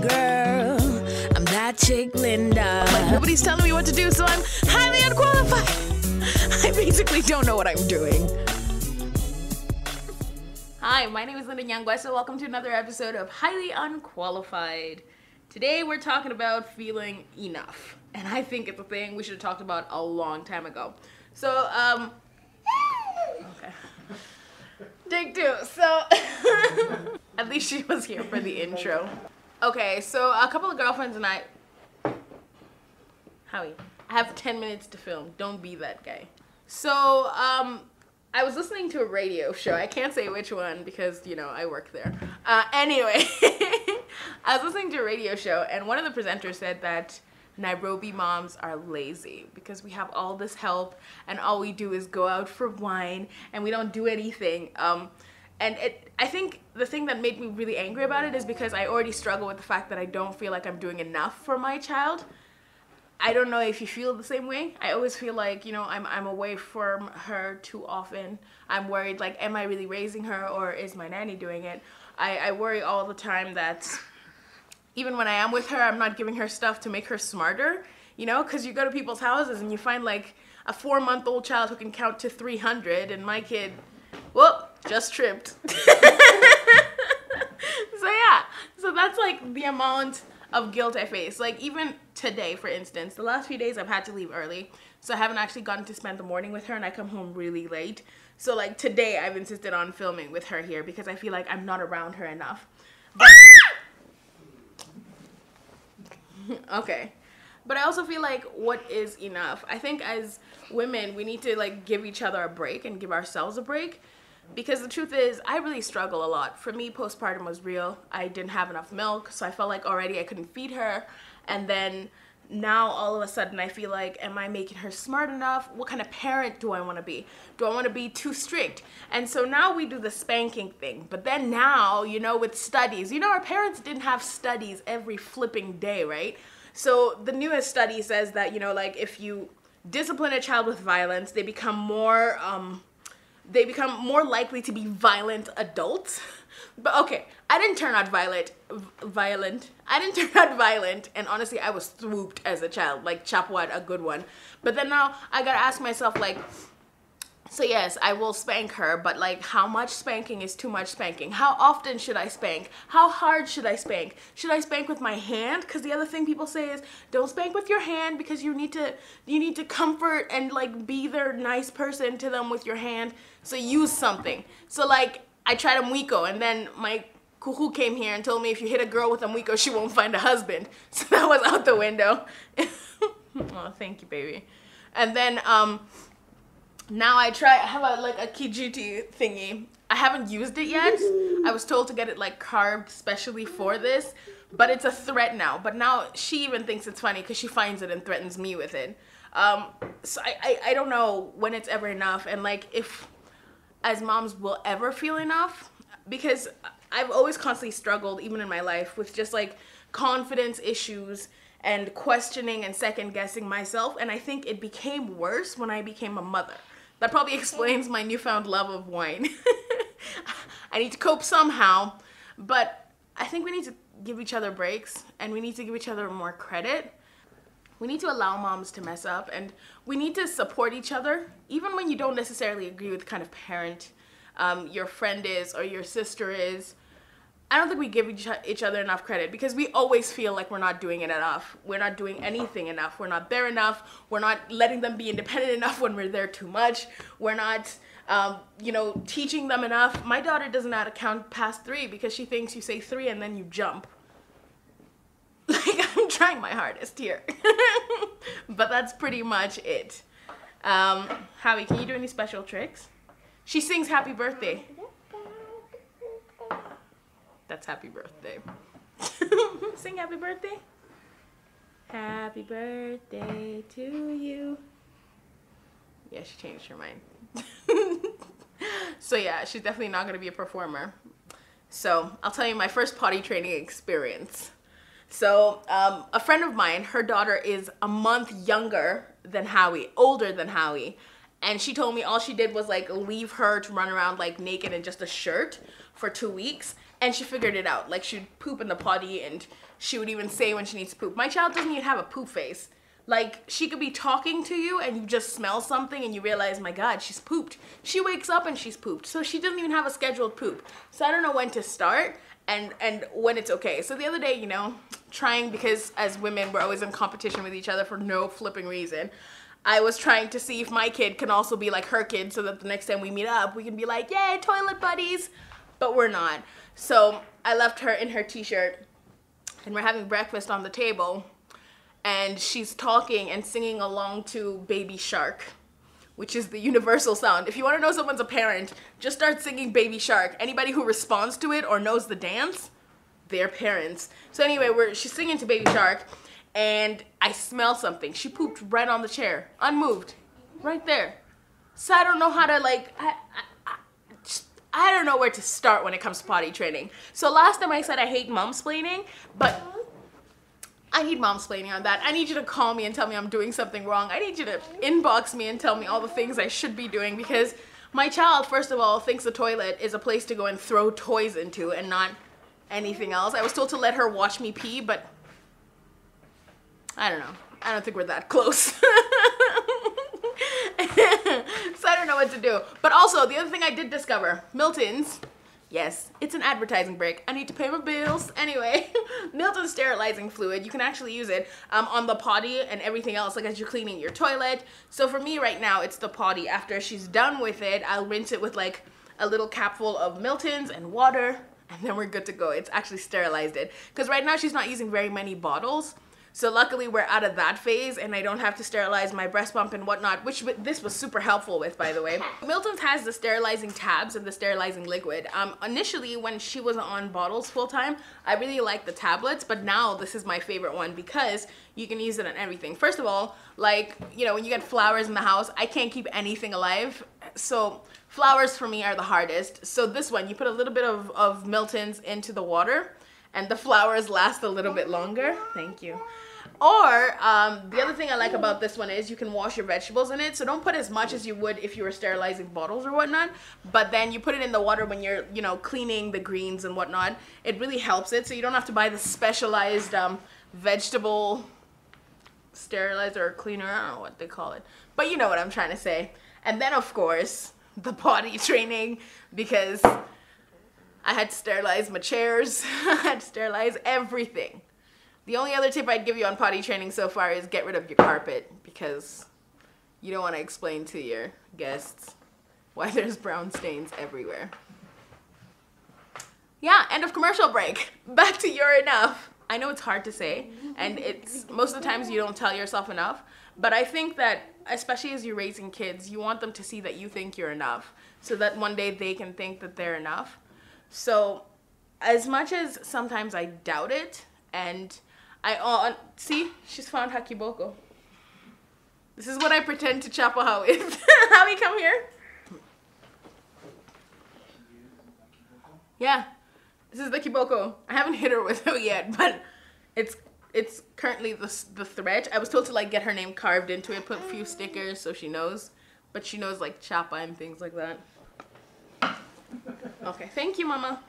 girl. I'm that chick Linda. Like, nobody's telling me what to do, so I'm highly unqualified. I basically don't know what I'm doing. Hi, my name is Linda Nyangwa, so welcome to another episode of Highly Unqualified. Today we're talking about feeling enough, and I think it's a thing we should have talked about a long time ago. So, okay. Take two. So, at least she was here for the intro. Okay, so a couple of girlfriends and I, Howie, I have 10 minutes to film. Don't be that guy. So, I was listening to a radio show. I can't say which one because, you know, I work there. Anyway, I was listening to a radio show and one of the presenters said that Nairobi moms are lazy because we have all this help and all we do is go out for wine and we don't do anything. I think the thing that made me really angry about it is because I already struggle with the fact that I don't feel like I'm doing enough for my child. I don't know if you feel the same way. I always feel like, you know, I'm away from her too often. I'm worried, like, am I really raising her or is my nanny doing it? I worry all the time that even when I am with her, I'm not giving her stuff to make her smarter, you know, because you go to people's houses and you find like a 4-month-old child who can count to 300 and my kid, whoop, just tripped. So yeah, so that's like the amount of guilt I face. Like even today, for instance, the last few days I've had to leave early, so I haven't actually gotten to spend the morning with her and I come home really late. So like today I've insisted on filming with her here because I feel like I'm not around her enough. But okay, but I also feel like what is enough? I think as women we need to like give each other a break and give ourselves a break, because the truth is I really struggle a lot. For me, postpartum was real. I didn't have enough milk, so I felt like already I couldn't feed her, and then now all of a sudden I feel like, am I making her smart enough? What kind of parent do I want to be? Do I want to be too strict? And so now we do the spanking thing, but then now, you know, with studies, you know, our parents didn't have studies every flipping day, right? So the newest study says that, you know, like if you discipline a child with violence, they become more likely to be violent adults. But okay, I didn't turn out violent. I didn't turn out violent, and honestly, I was swooped as a child, like Chapwad, a good one. But then now I gotta ask myself, like, so yes, I will spank her, but like, how much spanking is too much spanking? How often should I spank? How hard should I spank? Should I spank with my hand? Because the other thing people say is, don't spank with your hand because you need to comfort and like be their nice person to them with your hand. So use something. So like, I tried a mwiko, and then my kuhu came here and told me if you hit a girl with a mwiko, she won't find a husband. So that was out the window. Oh, thank you, baby. And then now I have a kijiti thingy. I haven't used it yet. I was told to get it like carved specially for this, but it's a threat now. But now she even thinks it's funny because she finds it and threatens me with it. So I don't know when it's ever enough, and like if as moms will ever feel enough, because I've always constantly struggled, even in my life, with just like confidence issues and questioning and second guessing myself, and I think it became worse when I became a mother. That probably explains my newfound love of wine. I need to cope somehow, but I think we need to give each other breaks and we need to give each other more credit. We need to allow moms to mess up, and we need to support each other, even when you don't necessarily agree with the kind of parent your friend is or your sister is. I don't think we give each other enough credit because we always feel like we're not doing it enough. We're not doing anything enough. We're not there enough. We're not letting them be independent enough when we're there too much. We're not, you know, teaching them enough. My daughter doesn't know how to count past 3 because she thinks you say 3 and then you jump. Like, I'm trying my hardest here. But that's pretty much it. Howie, can you do any special tricks? She sings happy birthday. That's happy birthday. Sing happy birthday. Happy birthday to you. Yeah, she changed her mind. So yeah, she's definitely not gonna be a performer. So I'll tell you my first potty training experience. So a friend of mine, her daughter is a month younger than Howie, older than Howie. And she told me all she did was like leave her to run around like naked in just a shirt for 2 weeks. And she figured it out. Like, she'd poop in the potty, and she would even say when she needs to poop. My child doesn't even have a poop face. Like, she could be talking to you and you just smell something and you realize, my God, she's pooped. She wakes up and she's pooped. So she doesn't even have a scheduled poop. So I don't know when to start and when it's okay. So the other day, you know, trying, because as women, we're always in competition with each other for no flipping reason. I was trying to see if my kid can also be like her kid so that the next time we meet up, we can be like, yay, toilet buddies. But we're not. So I left her in her t-shirt and we're having breakfast on the table. And she's talking and singing along to Baby Shark, which is the universal sound. If you want to know someone's a parent, just start singing Baby Shark. Anybody who responds to it or knows the dance, they're parents. So anyway, she's singing to Baby Shark, and I smell something. She pooped right on the chair, unmoved, right there. So I don't know how to, like, I don't know where to start when it comes to potty training. So last time I said I hate momsplaining, but I need momsplaining on that. I need you to call me and tell me I'm doing something wrong. I need you to inbox me and tell me all the things I should be doing, because my child, first of all, thinks the toilet is a place to go and throw toys into and not anything else. I was told to let her watch me pee, but I don't know. I don't think we're that close. So I don't know what to do. But also, the other thing I did discover, Milton's. Yes, it's an advertising break. I need to pay my bills. Anyway, Milton's sterilizing fluid. You can actually use it on the potty and everything else, like as you're cleaning your toilet. So for me right now, it's the potty. After she's done with it, I'll rinse it with like a little capful of Milton's and water, and then we're good to go. It's actually sterilized it. Because right now she's not using very many bottles. So luckily we're out of that phase and I don't have to sterilize my breast pump and whatnot, which this was super helpful with, by the way. Milton's has the sterilizing tabs and the sterilizing liquid. Initially when she was on bottles full time, I really liked the tablets, but now this is my favorite one because you can use it on everything. First of all, like, you know, when you get flowers in the house, I can't keep anything alive. So flowers for me are the hardest. So this one, you put a little bit of Milton's into the water and the flowers last a little bit longer. Thank you. Or the other thing I like about this one is you can wash your vegetables in it. So don't put as much as you would if you were sterilizing bottles or whatnot. But then you put it in the water when you're, you know, cleaning the greens and whatnot. It really helps it. So you don't have to buy the specialized vegetable sterilizer or cleaner. I don't know what they call it. But you know what I'm trying to say. And then, of course, the potty training, because I had to sterilize my chairs. I had to sterilize everything. The only other tip I'd give you on potty training so far is get rid of your carpet, because you don't want to explain to your guests why there's brown stains everywhere. Yeah, end of commercial break. Back to you're enough. I know it's hard to say, and it's most of the times you don't tell yourself enough, but I think that especially as you're raising kids, you want them to see that you think you're enough so that one day they can think that they're enough. So as much as sometimes I doubt it, and see, she's found Hakiboko. This is what I pretend to Chapaha with. Howie, come here. Yeah, this is the Kiboko. I haven't hit her with it yet, but it's currently the threat. I was told to like get her name carved into it, put a few stickers so she knows, but she knows like Chapa and things like that. Okay, thank you, Mama.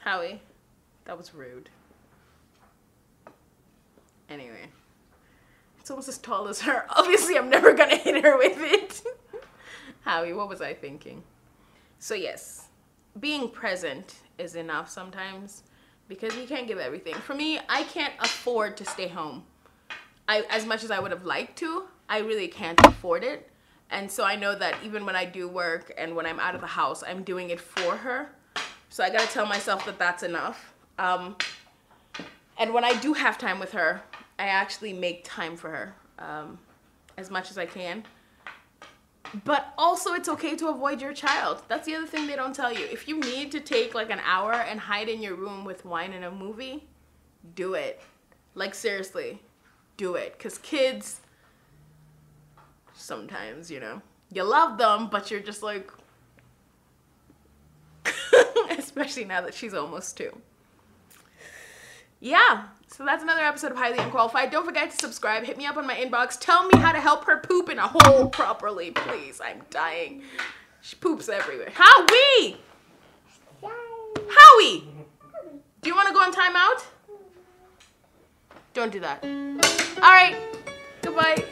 Howie, that was rude. Anyway, it's almost as tall as her. Obviously, I'm never gonna hit her with it. Howie, what was I thinking? So yes, being present is enough sometimes, because you can't give everything. For me, I can't afford to stay home. As much as I would have liked to, I really can't afford it. And so I know that even when I do work and when I'm out of the house, I'm doing it for her. So I gotta tell myself that that's enough. And when I do have time with her, I actually make time for her as much as I can. But also it's okay to avoid your child. That's the other thing they don't tell you. If you need to take like an hour and hide in your room with wine and a movie, do it. Like seriously, do it. Because kids, sometimes, you know, you love them, but you're just like, especially now that she's almost 2. yeah. So that's another episode of Highly Unqualified. Don't forget to subscribe. Hit me up on my inbox. Tell me how to help her poop in a hole properly, please. I'm dying. She poops everywhere. Howie! Howie! Do you want to go on timeout? Don't do that. All right. Goodbye.